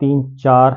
3-4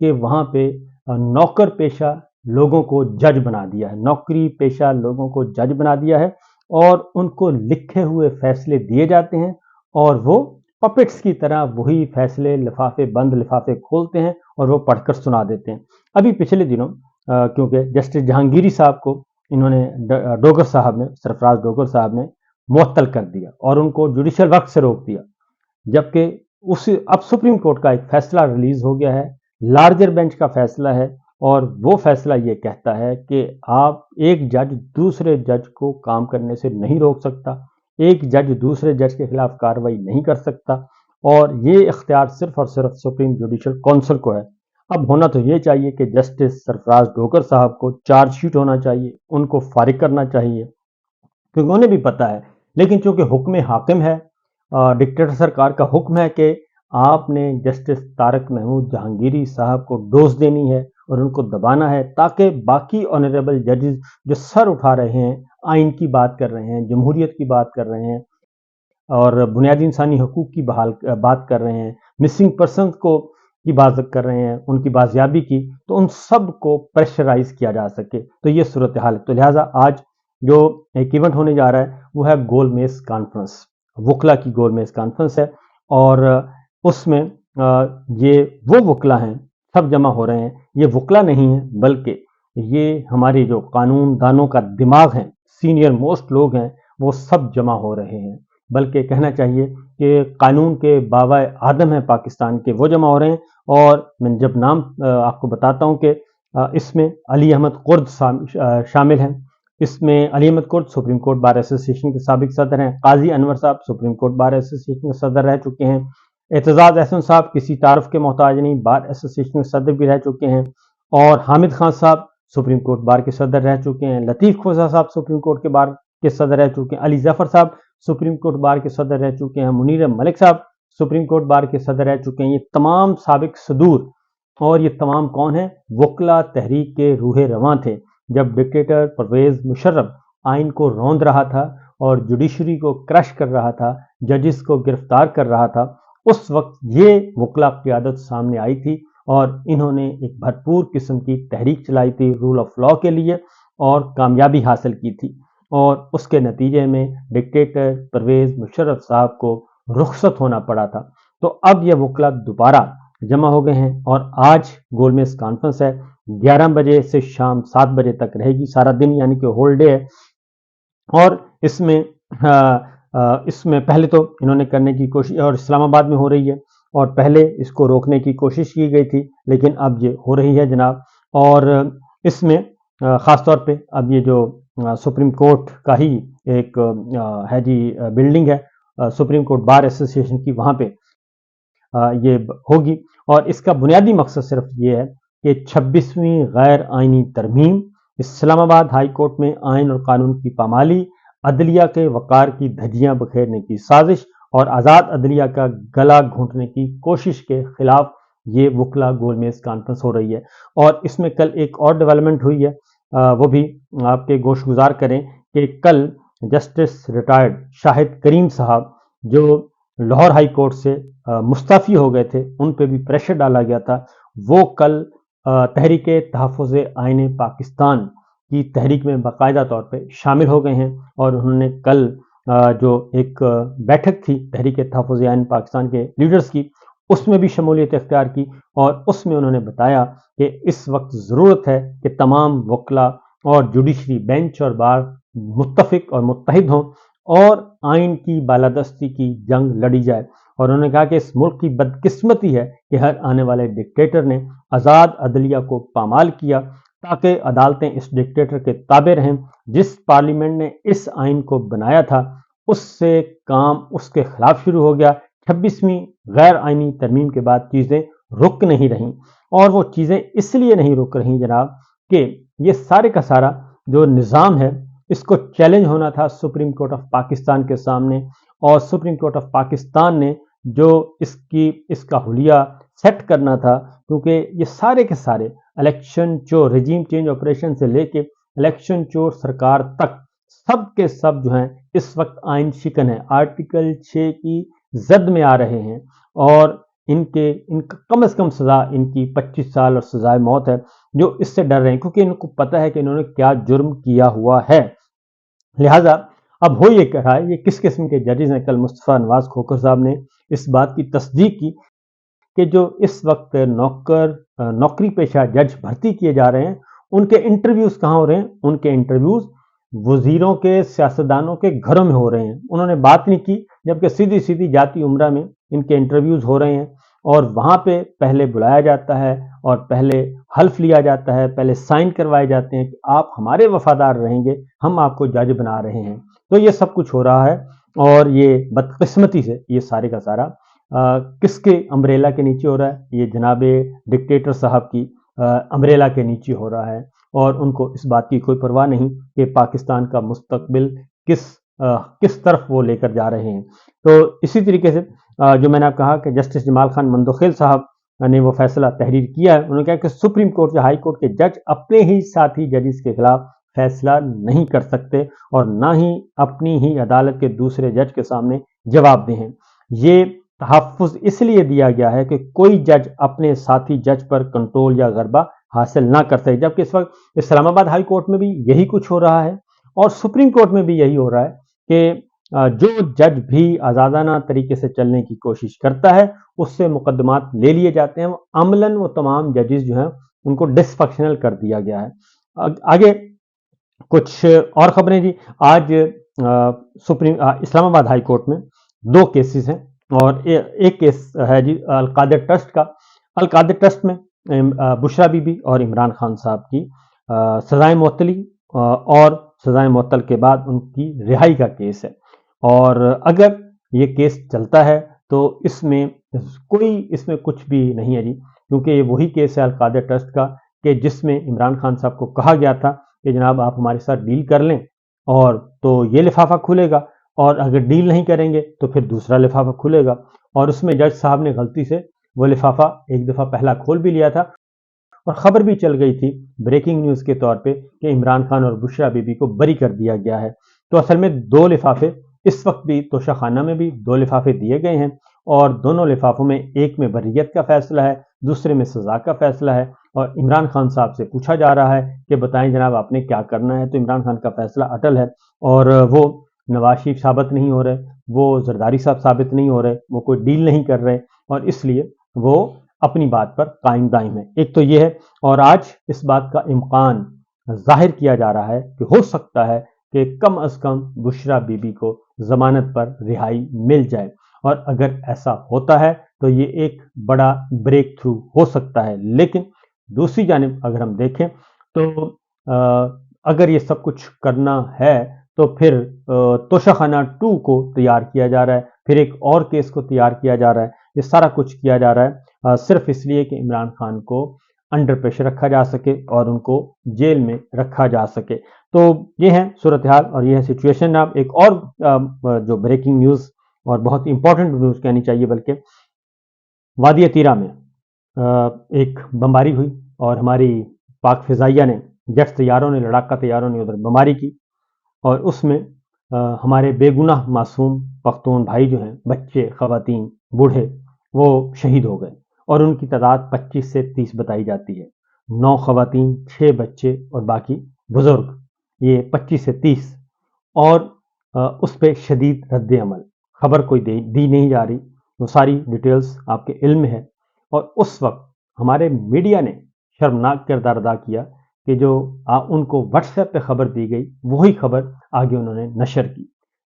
کہ وہاں پہ نوکر پیشہ لوگوں کو جج بنا دیا ہے، نوکری پیشہ لوگوں کو جج بنا دیا ہے، اور ان کو لکھے ہوئے فیصلے دیے جاتے ہیں اور وہ پپٹس کی طرح وہی فیصلے لفافے بند لفافے کھولتے ہیں اور وہ پڑھ کر سنا دیتے ہیں۔ ابھی پچھلے دنوں کیونکہ جسٹس جہانگیری صاحب کو انہوں نے ڈوگر صاحب نے سرفراز ڈوگر صاحب نے معطل کر دیا اور ان کو جوڈیشل ورک سے روک دیا، جبکہ اب سپریم کورٹ کا ایک فیصلہ ریلیز ہو گیا ہے، لارجر بینچ کا فیصلہ ہے، اور وہ فیصلہ یہ کہتا ہے کہ آپ ایک جج دوسرے جج کو کام کرنے سے نہیں روک سکتا، ایک جج دوسرے جج کے خلاف کارروائی نہیں کر سکتا، اور یہ اختیار صرف اور صرف سپریم جوڈیشل کونسل کو ہے۔ اب ہونا تو یہ چاہیے کہ جسٹس سرفراز ڈوگر صاحب کو چارج شیٹ ہونا چاہیے، ان کو فارغ کرنا چاہیے، کیونکہ انہیں بھی پتا ہے، لیکن چونکہ حکم حاکم ہے، ڈکٹیٹر سرکار کا حکم ہے کہ آپ نے جسٹس طارق محمود جہانگیری صاحب کو ڈوز دینی ہے اور ان کو دبانا ہے، تاکہ باقی آنریبل ججز جو سر اٹھا رہے ہیں، آئین کی بات کر رہے ہیں، جمہوریت کی بات کر رہے ہیں اور بنیادی انسانی حقوق کی بات کر رہے ہیں، مسنگ پرسنز کی بات کر رہے ہیں، ان کی بازیابی کی، تو ان سب کو پریشرائز کیا جا سکے۔ تو یہ صورتحال ہے، تو لہٰذا آج جو ایک ایونٹ ہونے جا رہا ہے وہ ہے گول میز کانفرنس، وکلا کی گول میز کانفرنس ہے، اور اس میں یہ وہ وکلا ہیں، سب جمع ہو رہے ہیں، یہ وکلا نہیں ہیں بلکہ یہ ہمارے جو قانون دانوں کا دماغ ہیں، سینئر موسٹ لوگ ہیں، وہ سب جمع ہو رہے ہیں، بلکہ کہنا چاہیے کہ قانون کے بابائے آدم ہیں پاکستان کے، وہ جمع ہو رہے ہیں۔ اور میں جب نام آپ کو بتاتا ہوں کہ اس میں علی احمد قرد شامل ہیں، اس میں علی احمد قرد سپریم کورٹ بار ایسوسی ایشن کے سابق صدر ہیں، قاضی انور صاحب سپریم کورٹ بار ایسوسی ایشن کے صدر رہ چکے ہیں، اعتزاز احسن صاحب کسی تعارف کے محتاج نہیں، بار ایسوسی ایشن کے صدر بھی رہ چکے ہیں، اور حامد خان صاحب سپریم کورٹ بار کے صدر رہ چکے ہیں، لطیف کھوسہ صاحب سپریم کورٹ کے بار کے صدر رہ چکے ہیں، علی ظفر صاحب سپریم کورٹ بار کے صدر رہ چکے ہیں، منیر ملک صاحب سپریم کورٹ بار کے صدر رہ چکے ہیں۔ یہ تمام سابق صدور، اور یہ تمام کون ہیں؟ وکلا تحریک کے روح رواں تھے جب ڈکٹیٹر پرویز مشرف آئین کو روند رہا تھا اور جوڈیشری کو کرش کر رہا تھا، ججز کو گرفتار کر رہا تھا۔ اس وقت یہ وکلا قیادت سامنے آئی تھی اور انہوں نے ایک بھرپور قسم کی تحریک چلائی تھی رول آف لا کے لیے، اور کامیابی حاصل کی تھی، اور اس کے نتیجے میں ڈکٹیٹر پرویز مشرف صاحب کو رخصت ہونا پڑا تھا۔ تو اب یہ وکلا دوبارہ جمع ہو گئے ہیں، اور آج گول میز کانفرنس ہے، 11 بجے سے شام 7 بجے تک رہے گی، سارا دن، یعنی کہ ہول ڈے ہے۔ اور اس میں پہلے تو انہوں نے کرنے کی کوشش، اور اسلام آباد میں ہو رہی ہے، اور پہلے اس کو روکنے کی کوشش کی گئی تھی، لیکن اب یہ ہو رہی ہے جناب۔ اور اس میں خاص طور پہ اب یہ جو سپریم کورٹ کا ہی ایک ہے جی بلڈنگ ہے سپریم کورٹ بار ایسوسی ایشن کی، وہاں پہ یہ ہوگی، اور اس کا بنیادی مقصد صرف یہ ہے کہ 26ویں غیر آئینی ترمیم، اسلام آباد ہائی کورٹ میں آئین اور قانون کی پامالی، عدلیہ کے وقار کی دھجیاں بکھیرنے کی سازش اور آزاد عدلیہ کا گلا گھونٹنے کی کوشش کے خلاف یہ وکلا گول میز کانفرنس ہو رہی ہے۔ اور اس میں کل ایک اور ڈیولپمنٹ ہوئی ہے، وہ بھی آپ کے گوش گزار کریں کہ کل جسٹس ریٹائرڈ شاہد کریم صاحب جو لاہور ہائی کورٹ سے مستعفی ہو گئے تھے، ان پہ بھی پریشر ڈالا گیا تھا، وہ کل تحریک تحفظ آئین پاکستان کی تحریک میں باقاعدہ طور پہ شامل ہو گئے ہیں، اور انہوں نے کل جو ایک بیٹھک تھی تحریک تحفظ آئین پاکستان کے لیڈرز کی، اس میں بھی شمولیت اختیار کی، اور اس میں انہوں نے بتایا کہ اس وقت ضرورت ہے کہ تمام وکلا اور جوڈیشری بینچ اور بار متفق اور متحد ہوں اور آئین کی بالادستی کی جنگ لڑی جائے۔ اور انہوں نے کہا کہ اس ملک کی بدقسمتی ہے کہ ہر آنے والے ڈکٹیٹر نے آزاد عدلیہ کو پامال کیا تاکہ عدالتیں اس ڈکٹیٹر کے تابع رہیں۔ جس پارلیمنٹ نے اس آئین کو بنایا تھا، اس سے کام اس کے خلاف شروع ہو گیا۔ 26ویں غیر آئینی ترمیم کے بعد چیزیں رک نہیں رہیں، اور وہ چیزیں اس لیے نہیں رک رہیں جناب کہ یہ سارے کا سارا جو نظام ہے، اس کو چیلنج ہونا تھا سپریم کورٹ آف پاکستان کے سامنے، اور سپریم کورٹ آف پاکستان نے جو اس کا حلیہ سیٹ کرنا تھا، کیونکہ یہ سارے کے سارے الیکشن چور، رجیم چینج آپریشن سے لے کے الیکشن چور سرکار تک، سب کے سب جو ہیں اس وقت آئین شکن ہے، آرٹیکل 6 کی زد میں آ رہے ہیں، اور ان کا کم از کم سزا ان کی 25 سال اور سزائے موت ہے، جو اس سے ڈر رہے ہیں کیونکہ ان کو پتہ ہے کہ انہوں نے کیا جرم کیا ہوا ہے۔ لہٰذا اب ہو یہ کہہ رہا ہے، یہ کس قسم کے ججز ہیں؟ کل مصطفیٰ نواز کھوکھر صاحب نے اس بات کی تصدیق کی کہ جو اس وقت نوکری پیشہ جج بھرتی کیے جا رہے ہیں، ان کے انٹرویوز کہاں ہو رہے ہیں؟ ان کے انٹرویوز وزیروں کے، سیاستدانوں کے گھروں میں ہو رہے ہیں۔ انہوں نے بات نہیں کی، جبکہ سیدھی سیدھی جاتی عمرہ میں ان کے انٹرویوز ہو رہے ہیں، اور وہاں پہ پہلے بلایا جاتا ہے اور پہلے حلف لیا جاتا ہے، پہلے سائن کروائے جاتے ہیں کہ آپ ہمارے وفادار رہیں گے، ہم آپ کو جج بنا رہے ہیں۔ تو یہ سب کچھ ہو رہا ہے، اور یہ بدقسمتی سے یہ سارے کا سارا کس کے امبریلا کے نیچے ہو رہا ہے؟ یہ جناب ڈکٹیٹر صاحب کی امبریلا کے نیچے ہو رہا ہے، اور ان کو اس بات کی کوئی پرواہ نہیں کہ پاکستان کا مستقبل کس طرف وہ لے کر جا رہے ہیں۔ تو اسی طریقے سے جو میں نے آپ کہا کہ جسٹس جمال خان مندوخیل صاحب نے وہ فیصلہ تحریر کیا ہے، انہوں نے کہا کہ سپریم کورٹ یا ہائی کورٹ کے جج اپنے ہی ساتھی ججز کے خلاف فیصلہ نہیں کر سکتے، اور نہ ہی اپنی ہی عدالت کے دوسرے جج کے سامنے جواب دہ ہیں۔ یہ تحفظ اس لیے دیا گیا ہے کہ کوئی جج اپنے ساتھی جج پر کنٹرول یا غلبہ حاصل نہ کر سکے، جبکہ اس وقت اسلام آباد ہائی کورٹ میں بھی یہی کچھ ہو رہا ہے، اور سپریم کورٹ میں بھی یہی ہو رہا ہے کہ جو جج بھی آزادانہ طریقے سے چلنے کی کوشش کرتا ہے، اس سے مقدمات لے لیے جاتے ہیں۔ عملاً وہ تمام ججز جو ہیں ان کو ڈس فنکشنل کر دیا گیا ہے۔ آگے کچھ اور خبریں جی۔ آج اسلام آباد ہائی کورٹ میں 2 کیسز ہیں، اور ایک کیس ہے جی القادر ٹرسٹ کا۔ القادر ٹرسٹ میں بشرا بی بی اور عمران خان صاحب کی سزائے معطلی اور سزائے معطل کے بعد ان کی رہائی کا کیس ہے، اور اگر یہ کیس چلتا ہے تو اس میں کچھ بھی نہیں ہے جی، کیونکہ یہ وہی کیس ہے القادر ٹرسٹ کا کہ جس میں عمران خان صاحب کو کہا گیا تھا کہ جناب آپ ہمارے ساتھ ڈیل کر لیں اور تو یہ لفافہ کھلے گا، اور اگر ڈیل نہیں کریں گے تو پھر دوسرا لفافہ کھلے گا، اور اس میں جج صاحب نے غلطی سے وہ لفافہ ایک دفعہ پہلا کھول بھی لیا تھا، اور خبر بھی چل گئی تھی بریکنگ نیوز کے طور پہ کہ عمران خان اور بشرا بی بی کو بری کر دیا گیا ہے۔ تو اصل میں 2 لفافے اس وقت بھی توشہ خانہ میں بھی 2 لفافے دیے گئے ہیں، اور دونوں لفافوں میں ایک میں بریت کا فیصلہ ہے، دوسرے میں سزا کا فیصلہ ہے، اور عمران خان صاحب سے پوچھا جا رہا ہے کہ بتائیں جناب آپ نے کیا کرنا ہے؟ تو عمران خان کا فیصلہ اٹل ہے، اور وہ نواز شریف ثابت نہیں ہو رہے، وہ زرداری صاحب ثابت نہیں ہو رہے، وہ کوئی ڈیل نہیں کر رہے، اور اس لیے وہ اپنی بات پر قائم دائم ہے۔ ایک تو یہ ہے، اور آج اس بات کا امکان ظاہر کیا جا رہا ہے کہ ہو سکتا ہے کہ کم از کم بشرا بی بی کو ضمانت پر رہائی مل جائے، اور اگر ایسا ہوتا ہے تو یہ ایک بڑا بریک تھرو ہو سکتا ہے۔ لیکن دوسری جانب اگر ہم دیکھیں تو اگر یہ سب کچھ کرنا ہے تو پھر توشہ خانہ 2 کو تیار کیا جا رہا ہے، پھر ایک اور کیس کو تیار کیا جا رہا ہے، یہ سارا کچھ کیا جا رہا ہے صرف اس لیے کہ عمران خان کو انڈر پریشر رکھا جا سکے اور ان کو جیل میں رکھا جا سکے۔ تو یہ ہے صورتحال اور یہ ہے سچویشن۔ اب ایک اور جو بریکنگ نیوز اور بہت امپورٹنٹ نیوز کہنی چاہیے بلکہ، وادی تیرہ میں ایک بمباری ہوئی اور ہماری پاک فضائیہ نے، جیٹ طیاروں نے، لڑاکا طیاروں نے ادھر بمباری کی، اور اس میں ہمارے بے گناہ معصوم پختون بھائی جو ہیں، بچے، خواتین، بوڑھے، وہ شہید ہو گئے، اور ان کی تعداد 25 سے 30 بتائی جاتی ہے۔ 9 خواتین، 6 بچے اور باقی بزرگ، یہ 25 سے 30، اور اس پہ شدید رد عمل، خبر کوئی دی نہیں جا رہی، وہ ساری ڈیٹیلز آپ کے علم میں ہے، اور اس وقت ہمارے میڈیا نے شرمناک کردار ادا کیا کہ جو ان کو واٹس ایپ پہ خبر دی گئی وہی خبر آگے انہوں نے نشر کی،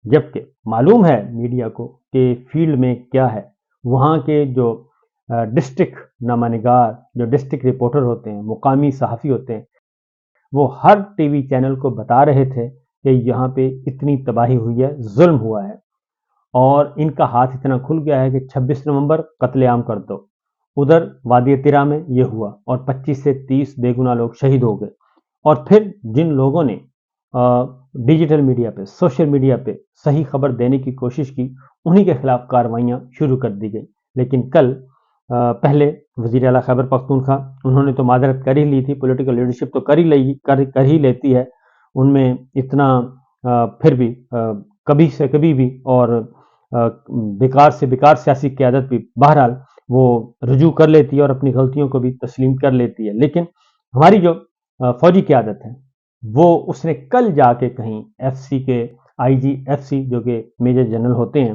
جبکہ معلوم ہے میڈیا کو کہ فیلڈ میں کیا ہے۔ وہاں کے جو ڈسٹرکٹ نامہ نگار، جو ڈسٹرکٹ رپورٹر ہوتے ہیں، مقامی صحافی ہوتے ہیں، وہ ہر ٹی وی چینل کو بتا رہے تھے کہ یہاں پہ اتنی تباہی ہوئی ہے، ظلم ہوا ہے، اور ان کا ہاتھ اتنا کھل گیا ہے کہ 26 نومبر قتل عام کر دو۔ ادھر وادی تیرہ میں یہ ہوا اور 25 سے 30 بے گناہ لوگ شہید ہو گئے، اور پھر جن لوگوں نے ڈیجیٹل میڈیا پہ، سوشل میڈیا پہ صحیح خبر دینے کی کوشش کی، انہی کے خلاف کارروائیاں شروع کر دی گئی۔ لیکن کل پہلے وزیر اعلیٰ خیبر پختونخوا، انہوں نے تو معذرت کر ہی لی تھی، پولیٹیکل لیڈرشپ تو کر ہی لیتی ہے، ان میں اتنا پھر بھی کبھی سے کبھی بھی، اور بیکار سے بیکار سیاسی قیادت بھی، بہرحال وہ رجوع کر لیتی ہے اور اپنی غلطیوں کو بھی تسلیم کر لیتی ہے. لیکن ہماری جو فوجی قیادت ہے وہ اس نے کل جا کے کہیں ایف سی کے آئی جی ایف سی جو کہ میجر جنرل ہوتے ہیں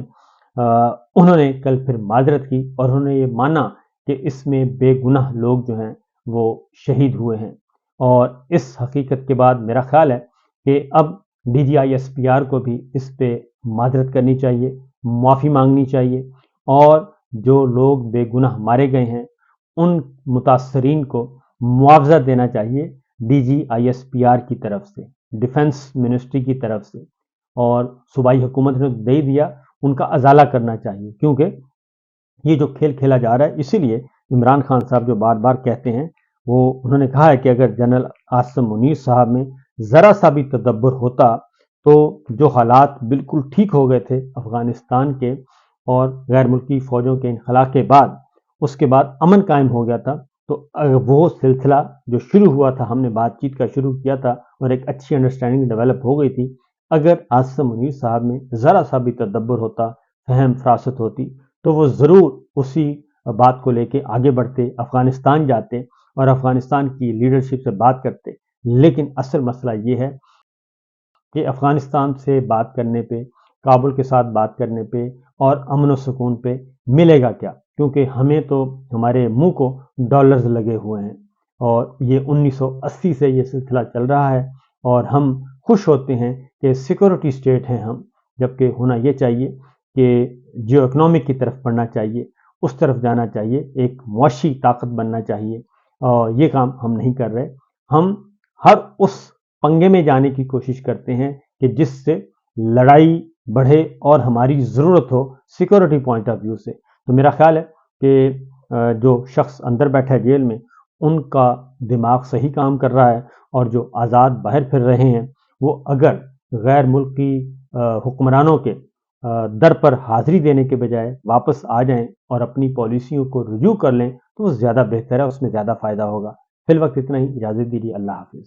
انہوں نے کل پھر معذرت کی اور انہوں نے یہ مانا کہ اس میں بے گناہ لوگ جو ہیں وہ شہید ہوئے ہیں. اور اس حقیقت کے بعد میرا خیال ہے کہ اب D G I S P R کو بھی اس پہ معذرت کرنی چاہیے، معافی مانگنی چاہیے، اور جو لوگ بے گناہ مارے گئے ہیں ان متاثرین کو معاوضہ دینا چاہیے D G I S P R کی طرف سے، ڈیفنس منسٹری کی طرف سے، اور صوبائی حکومت نے دے دیا ان کا ازالہ کرنا چاہیے. کیونکہ یہ جو کھیل کھیلا جا رہا ہے، اسی لیے عمران خان صاحب جو بار بار کہتے ہیں وہ انہوں نے کہا ہے کہ اگر جنرل عاصم منیر صاحب میں ذرا سا بھی تدبر ہوتا تو جو حالات بالکل ٹھیک ہو گئے تھے افغانستان کے اور غیر ملکی فوجوں کے انخلا کے بعد، اس کے بعد امن قائم ہو گیا تھا، تو وہ سلسلہ جو شروع ہوا تھا، ہم نے بات چیت کا شروع کیا تھا اور ایک اچھی انڈرسٹینڈنگ ڈیولپ ہو گئی تھی. اگر عاصم منیر صاحب میں ذرا سا بھی تدبر ہوتا، فہم فراست ہوتی، تو وہ ضرور اسی بات کو لے کے آگے بڑھتے، افغانستان جاتے اور افغانستان کی لیڈرشپ سے بات کرتے. لیکن اصل مسئلہ یہ ہے کہ افغانستان سے بات کرنے پہ، کابل کے ساتھ بات کرنے پہ اور امن و سکون پہ ملے گا کیا؟ کیونکہ ہمیں تو ہمارے منہ کو ڈالرز لگے ہوئے ہیں اور یہ 1980 سے یہ سلسلہ چل رہا ہے اور ہم خوش ہوتے ہیں کہ سیکورٹی اسٹیٹ ہیں ہم، جبکہ ہونا یہ چاہیے کہ جیو اکنامک کی طرف بڑھنا چاہیے، اس طرف جانا چاہیے، ایک معاشی طاقت بننا چاہیے، اور یہ کام ہم نہیں کر رہے. ہم ہر اس پنگے میں جانے کی کوشش کرتے ہیں کہ جس سے لڑائی بڑھے اور ہماری ضرورت ہو سیکورٹی پوائنٹ آف ویو سے. تو میرا خیال ہے کہ جو شخص اندر بیٹھا ہے جیل میں ان کا دماغ صحیح کام کر رہا ہے، اور جو آزاد باہر پھر رہے ہیں وہ اگر غیر ملکی حکمرانوں کے در پر حاضری دینے کے بجائے واپس آ جائیں اور اپنی پالیسیوں کو رجوع کر لیں تو وہ زیادہ بہتر ہے، اس میں زیادہ فائدہ ہوگا. فی الوقت اتنا ہی، اجازت دیجیے، اللہ حافظ.